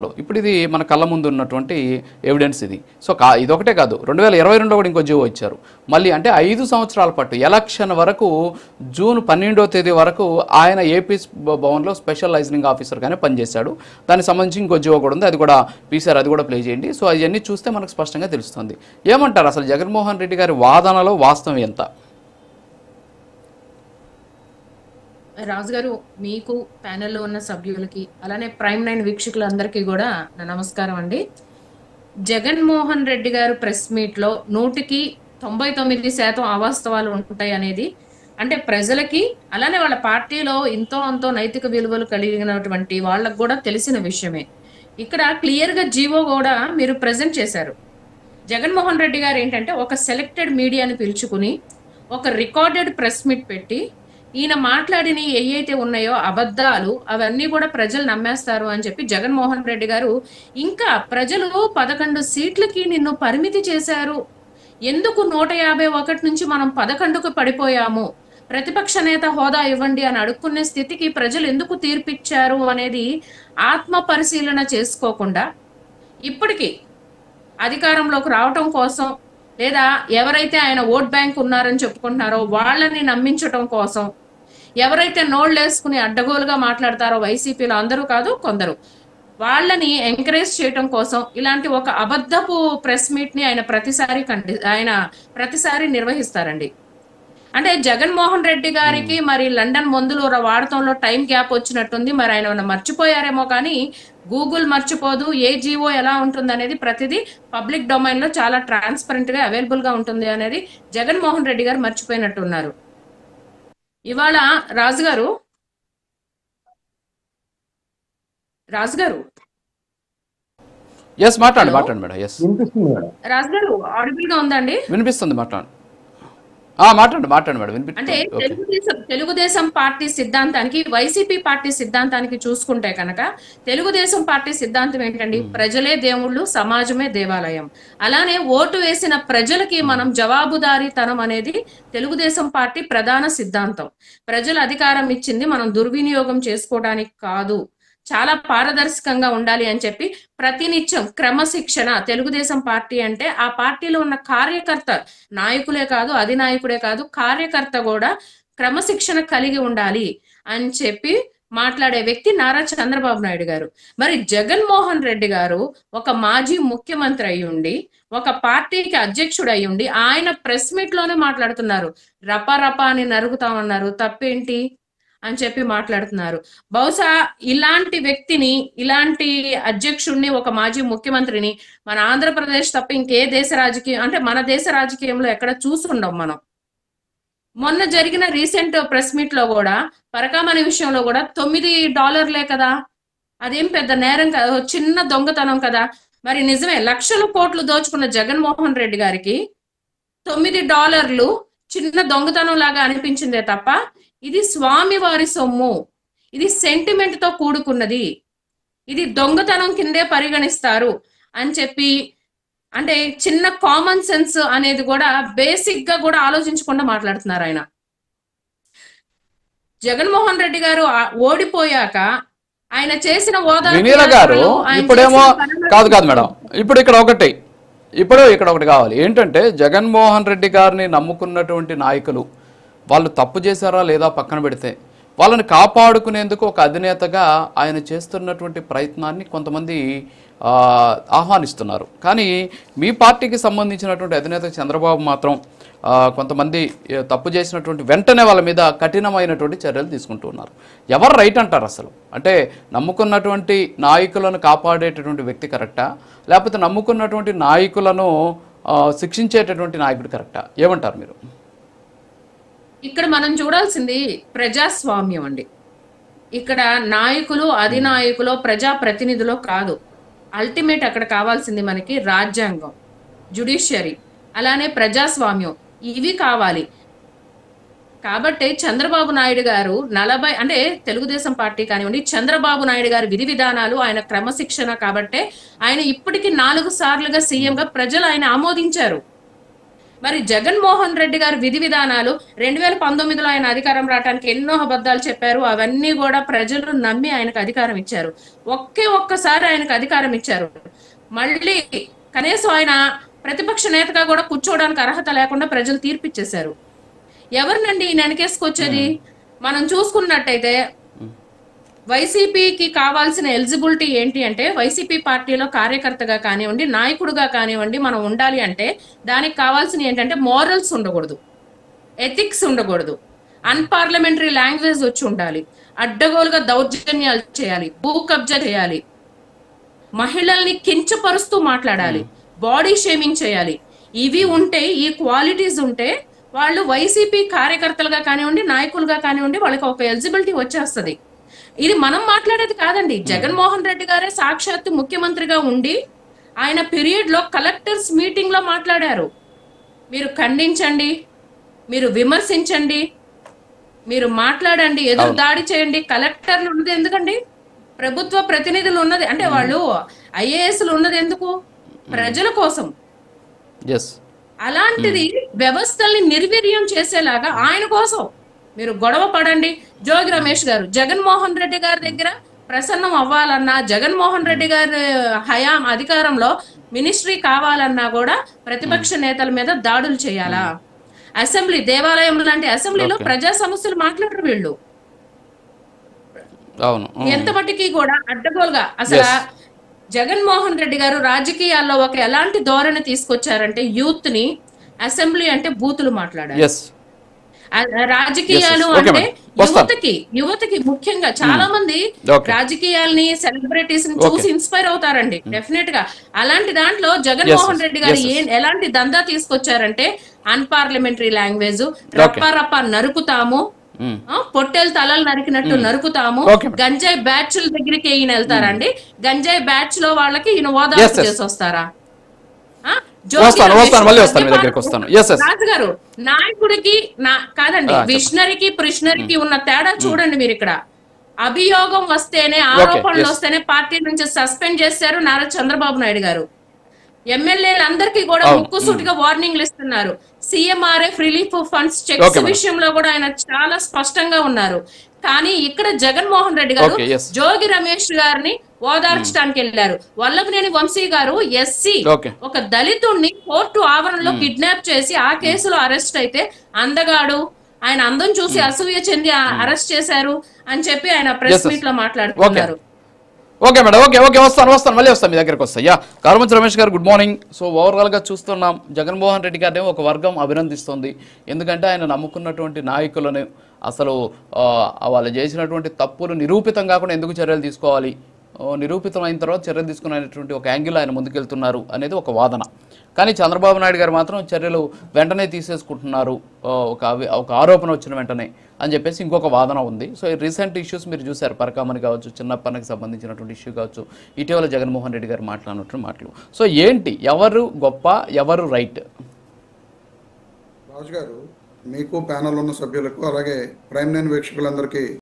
ఇప్పుడు ఇది మన కళ్ళ ముందు ఉన్నటువంటి ఎవిడెన్స్ ఇది. సో ఇదొకటే కాదు, 2022 కూడా ఇంకో జీవో ఇచ్చారు. మళ్ళీ అంటే 5 సంవత్సరాల పాటు ఎలక్షన్ వరకు జూన్ 12వ తేదీ వరకు ఆయన ఏపీ భవన్లో స్పెషల్ లైసెన్సింగ్ ఆఫీసర్గానే పనిచేశాడు. దానికి సంబంధించి ఇంకో జీవో కూడా ఉంది, అది కూడా పీసీఆర్, అది కూడా ప్లే చేయండి. సో అవన్నీ చూస్తే మనకు స్పష్టంగా తెలుస్తుంది. ఏమంటారు అసలు జగన్మోహన్ రెడ్డి గారి వాదనలో వాస్తవం ఎంత? రాజు గారు, మీకు ప్యానెల్లో ఉన్న సభ్యులకి అలానే ప్రైమ్9 వీక్షకులందరికీ కూడా నా నమస్కారం అండి. జగన్మోహన్ రెడ్డి గారు ప్రెస్ మీట్లో 99% అవాస్తవాలు ఉంటాయి అనేది అంటే ప్రజలకి అలానే వాళ్ళ పార్టీలో ఇంతో అంతో నైతిక విలువలు కలిగినటువంటి వాళ్ళకు కూడా తెలిసిన విషయమే. ఇక్కడ క్లియర్ గా జీవో కూడా మీరు ప్రెజెంట్ చేశారు. జగన్మోహన్ రెడ్డి గారు ఏంటంటే ఒక సెలెక్టెడ్ మీడియాని పిలుచుకుని ఒక రికార్డెడ్ ప్రెస్ మీట్ పెట్టి ఈయన మాట్లాడిన ఏవైతే ఉన్నాయో అబద్ధాలు అవన్నీ కూడా ప్రజలు నమ్మేస్తారు అని చెప్పి జగన్మోహన్ రెడ్డి గారు ఇంకా ప్రజలు 11 సీట్లకి నిన్ను పరిమితి చేశారు, ఎందుకు 151 నుంచి మనం 11కు పడిపోయాము, ప్రతిపక్ష నేత హోదా ఇవ్వండి అని అడుక్కునే స్థితికి ప్రజలు ఎందుకు తీర్పిచ్చారు అనేది ఆత్మ పరిశీలన చేసుకోకుండా ఇప్పటికీ అధికారంలోకి రావటం కోసం లేదా ఎవరైతే ఆయన ఓట్ బ్యాంక్ ఉన్నారని చెప్పుకుంటున్నారో వాళ్ళని నమ్మించటం కోసం, ఎవరైతే నోళ్ళేసుకుని అడ్డగోలుగా మాట్లాడతారో వైసీపీలో అందరూ కాదు కొందరు, వాళ్ళని ఎంకరేజ్ చేయటం కోసం ఇలాంటి ఒక అబద్ధపు ప్రెస్ మీట్ ని ఆయన ప్రతిసారి నిర్వహిస్తారండి. అంటే జగన్మోహన్ రెడ్డి గారికి మరి లండన్ మందులు వాడటంలో టైం గ్యాప్ వచ్చినట్టుంది, మరి ఆయన మర్చిపోయారేమో కానీ గూగుల్ మర్చిపోదు. ఏ జీవో ఎలా ఉంటుంది అనేది ప్రతిదీ పబ్లిక్ డొమైన్ లో చాలా ట్రాన్స్పరెంట్ గా అవైలబుల్ గా ఉంటుంది అనేది జగన్మోహన్ రెడ్డి గారు మర్చిపోయినట్టున్నారు. ఇవాళ రాజుగారు మాట్లాడండి మేడం. రాజుగారు ఆడిబుల్ గా ఉందండి? వినిపిస్తుంది, మాట్లాడండి. మాట్లాడండి మేడం. అంటే తెలుగుదేశం పార్టీ సిద్ధాంతానికి వైసీపీ పార్టీ సిద్ధాంతానికి చూసుకుంటే కనుక తెలుగుదేశం పార్టీ సిద్ధాంతం ఏంటండి? ప్రజలే దేవుళ్ళు, సమాజమే దేవాలయం. అలానే ఓటు వేసిన ప్రజలకి మనం జవాబుదారీతనం అనేది తెలుగుదేశం పార్టీ ప్రధాన సిద్ధాంతం. ప్రజలు అధికారం ఇచ్చింది మనం దుర్వినియోగం చేసుకోవడానికి కాదు, చాలా పారదర్శకంగా ఉండాలి అని చెప్పి ప్రతినిత్యం క్రమశిక్షణ. తెలుగుదేశం పార్టీ అంటే ఆ పార్టీలో ఉన్న కార్యకర్త, నాయకులే కాదు, అధినాయకుడే కాదు, కార్యకర్త కూడా క్రమశిక్షణ కలిగి ఉండాలి అని చెప్పి మాట్లాడే వ్యక్తి నారా చంద్రబాబు నాయుడు గారు. మరి జగన్మోహన్ రెడ్డి గారు ఒక మాజీ ముఖ్యమంత్రి అయ్యుండి, ఒక పార్టీకి అధ్యక్షుడు అయ్యుండి ఆయన ప్రెస్ మీట్ లోనే మాట్లాడుతున్నారు, రపా అని నరుగుతామన్నారు, తప్పేంటి అని చెప్పి మాట్లాడుతున్నారు. బహుశా ఇలాంటి వ్యక్తిని, ఇలాంటి అధ్యక్షుడిని, ఒక మాజీ ముఖ్యమంత్రిని మన ఆంధ్రప్రదేశ్ తప్ప ఇంకే దేశ రాజకీయం అంటే మన దేశ రాజకీయంలో ఎక్కడ చూసుండం మనం. మొన్న జరిగిన రీసెంట్ ప్రెస్ మీట్ లో కూడా పరకామణి విషయంలో కూడా $9 కదా, అదేం పెద్ద నేరం కదా, చిన్న దొంగతనం కదా. మరి నిజమే, లక్షల కోట్లు దోచుకున్న జగన్మోహన్ రెడ్డి గారికి $9 చిన్న దొంగతనం లాగా అనిపించిందే తప్ప ఇది స్వామివారి సొమ్ము, ఇది సెంటిమెంట్ తో కూడుకున్నది, ఇది దొంగతనం కిందే పరిగణిస్తారు అని చెప్పి, అంటే చిన్న కామన్ సెన్స్ అనేది కూడా బేసిక్ గా కూడా ఆలోచించకుండా మాట్లాడుతున్నారు ఆయన. జగన్మోహన్ రెడ్డి గారు ఓడిపోయాక ఆయన చేసిన ఇప్పుడేమో కాదు మేడం, ఇప్పుడు ఇక్కడ ఒకటి కావాలి ఏంటంటే, జగన్మోహన్ రెడ్డి గారిని నమ్ముకున్నటువంటి నాయకులు వాళ్ళు తప్పు చేశారా లేదా పక్కన పెడితే, వాళ్ళని కాపాడుకునేందుకు ఒక అధినేతగా ఆయన చేస్తున్నటువంటి ప్రయత్నాన్ని కొంతమంది ఆహ్వానిస్తున్నారు. కానీ మీ పార్టీకి సంబంధించినటువంటి అధినేత చంద్రబాబు మాత్రం కొంతమంది తప్పు చేసినటువంటి వెంటనే వాళ్ళ మీద కఠినమైనటువంటి చర్యలు తీసుకుంటూ ఉన్నారు. ఎవరు రైట్ అంటారు అసలు? అంటే నమ్ముకున్నటువంటి నాయకులను కాపాడేటటువంటి వ్యక్తి కరెక్టా, లేకపోతే నమ్ముకున్నటువంటి నాయకులను శిక్షించేటటువంటి నాయకుడు కరెక్టా? ఏమంటారు మీరు? ఇక్కడ మనం చూడాల్సింది ప్రజాస్వామ్యం అండి. ఇక్కడ నాయకులు, అధినాయకులు, ప్రజా ప్రతినిధులు కాదు. అల్టిమేట్ అక్కడ కావాల్సింది మనకి రాజ్యాంగం, జ్యుడిషియరీ, అలానే ప్రజాస్వామ్యం, ఇవి కావాలి. కాబట్టి చంద్రబాబు నాయుడు గారు అంటే తెలుగుదేశం పార్టీ కానివ్వండి, చంద్రబాబు నాయుడు గారి విధి విధానాలు, ఆయన క్రమశిక్షణ కాబట్టే ఆయన ఇప్పటికీ 4 సార్లుగా సీఎంగా ప్రజలు ఆయన ఆమోదించారు. మరి జగన్మోహన్ రెడ్డి గారు విధి విధానాలు 2019లో ఆయన అధికారం రావడానికి ఎన్నో అబద్ధాలు చెప్పారు. అవన్నీ కూడా ప్రజలు నమ్మి ఆయనకు అధికారం ఇచ్చారు. ఒక్కసారి ఆయనకు అధికారం ఇచ్చారు. మళ్ళీ కనీసం ఆయన ప్రతిపక్ష నేతగా కూడా కూర్చోవడానికి అర్హత లేకుండా ప్రజలు తీర్పిచ్చేశారు. ఎవరినండి ఈయన వెనకేసుకొచ్చేది? మనం చూసుకున్నట్టయితే వైసీపీకి కావాల్సిన ఎలిజిబిలిటీ ఏంటి అంటే, వైసీపీ పార్టీలో కార్యకర్తగా కానివ్వండి, నాయకుడుగా కానివ్వండి మనం ఉండాలి అంటే దానికి కావాల్సిన ఏంటంటే మోరల్స్ ఉండకూడదు, ఎథిక్స్ ఉండకూడదు, అన్పార్లమెంటరీ లాంగ్వేజ్ వచ్చి ఉండాలి, అడ్డగోలుగా దౌర్జన్యాలు చేయాలి, భూ కబ్జా చేయాలి, మహిళల్ని కించపరుస్తూ మాట్లాడాలి, బాడీ షేమింగ్ చేయాలి. ఇవి ఉంటే, ఈ క్వాలిటీస్ ఉంటే వాళ్ళు వైసీపీ కార్యకర్తలుగా కానివ్వండి, నాయకులుగా కానివ్వండి వాళ్ళకి ఒక ఎలిజిబిలిటీ వచ్చేస్తుంది. ఇది మనం మాట్లాడేది కాదండి. జగన్మోహన్ రెడ్డి గారే సాక్షాత్తు ముఖ్యమంత్రిగా ఉండి ఆయన పీరియడ్ లో కలెక్టర్స్ మీటింగ్ లో మాట్లాడారు. మీరు ఖండించండి, మీరు విమర్శించండి, మీరు మాట్లాడండి, ఎదురు దాడి చేయండి. కలెక్టర్లు ఉన్నది ఎందుకండి? ప్రభుత్వ ప్రతినిధులు ఉన్నది అంటే వాళ్ళు ఐఏఎస్లు ఉన్నది ఎందుకు? ప్రజల కోసం. అలాంటిది వ్యవస్థల్ని నిర్వీర్యం చేసేలాగా ఆయన కోసం మీరు గొడవ పడండి. జోగి రమేష్ గారు జగన్మోహన్ రెడ్డి గారి దగ్గర ప్రసన్నం అవ్వాలన్నా, జగన్మోహన్ రెడ్డి గారి హయాం అధికారంలో మినిస్ట్రీ కావాలన్నా కూడా ప్రతిపక్ష నేతల మీద దాడులు చేయాలా? అసెంబ్లీ, దేవాలయం లాంటి అసెంబ్లీలో ప్రజా సమస్యలు మాట్లాడరు వీళ్ళు. ఎంత మటుకి కూడా అడ్డగోలుగా అసలు జగన్మోహన్ రెడ్డి గారు రాజకీయాల్లో ఒక ఎలాంటి ధోరణి తీసుకొచ్చారంటే, యూత్ ని అసెంబ్లీ అంటే బూతులు మాట్లాడారు. రాజకీయాలు అంటే యువతకి ముఖ్యంగా చాలా మంది రాజకీయాల్ని, సెలబ్రిటీస్ ని చూసి ఇన్స్పైర్ అవుతారండి డెఫినెట్ గా. అలాంటి దాంట్లో జగన్మోహన్ రెడ్డి గారు ఎలాంటి దందా తీసుకొచ్చారంటే, అన్పార్లమెంటరీ లాంగ్వేజ్, రప్ప నరుకుతాము, పొట్టెలు తలలు నరికినట్టు నరుకుతాము, గంజాయి బ్యాచ్ల దగ్గరికి ఈయన వెళ్తారండి. గంజాయి బ్యాచ్ లో వాళ్ళకి ఈయన ఓదార్పు చేసి వస్తారా? రాజుగారు నాయకుడికి కాదండి, విషనరీకి ప్రిషనరీకి ఉన్న తేడా చూడండి మీరు. ఇక్కడ అభియోగం వస్తేనే, ఆరోపణలు వస్తేనే పార్టీ నుంచి సస్పెండ్ చేశారు నారా చంద్రబాబు నాయుడు గారు. ఎమ్మెల్యేలందరికీ కూడా ముక్కుసూటిగా వార్నింగ్లు ఇస్తున్నారు. సీఎంఆర్ఎఫ్ రిలీఫ్ ఫండ్స్ చెక్స్ విషయంలో కూడా ఆయన చాలా స్పష్టంగా ఉన్నారు. కానీ ఇక్కడ జగన్మోహన్ రెడ్డి గారు జోగి రమేష్ గారిని ఓదార్చడానికి వెళ్ళారు. వల్లభనేని వంశీ గారు ఎస్సీ ఒక దళితుడిని కోర్టు ఆవరణలో కిడ్నాప్ చేసి ఆ కేసులో అరెస్ట్ అయితే, అందగాడు, ఆయన అందం చూసి అసూయ చెంది అరెస్ట్ చేశారు అని చెప్పి ఆయన ప్రెస్ మీట్ లో మాట్లాడుతున్నారు. ఓకే మేడం, ఓకే వస్తాను మళ్ళీ వస్తాను మీ దగ్గరకు వస్తాయి. కారుమంచి రమేష్ గారు గుడ్ మార్నింగ్. సో ఓవరాల్గా చూస్తున్నాం, జగన్మోహన్ రెడ్డి గారిని ఒక వర్గం అభినందిస్తుంది. ఎందుకంటే ఆయన నమ్ముకున్నటువంటి నాయకులను అసలు వాళ్ళు చేసినటువంటి తప్పులు నిరూపితం కాకుండా ఎందుకు చర్యలు తీసుకోవాలి, నిరూపితం అయిన తర్వాత చర్యలు తీసుకునేటువంటి ఒక యాంగిల్ ఆయన ముందుకెళ్తున్నారు అనేది ఒక వాదన. కానీ చంద్రబాబు నాయుడు గారు మాత్రం చర్యలు వెంటనే తీసేసుకుంటున్నారు, ఒక ఆరోపణ వచ్చిన వెంటనే అని చెప్పేసి ఇంకొక వాదన ఉంది. సో రీసెంట్ ఇష్యూస్ మీరు చూశారు, పరకామని కావచ్చు, చిన్నప్పనికి సంబంధించినటువంటి ఇష్యూ కావచ్చు, ఇటీవల జగన్మోహన్ రెడ్డి గారు మాట్లాడినటువంటి మాటలు. సో ఏంటి, ఎవరు గొప్ప, ఎవరు రైట్? రాజు గారు, మీకు ప్యానల్ ఉన్న సభ్యులకు అలాగే ప్రైమ్ 9 వీక్షకులందరికీ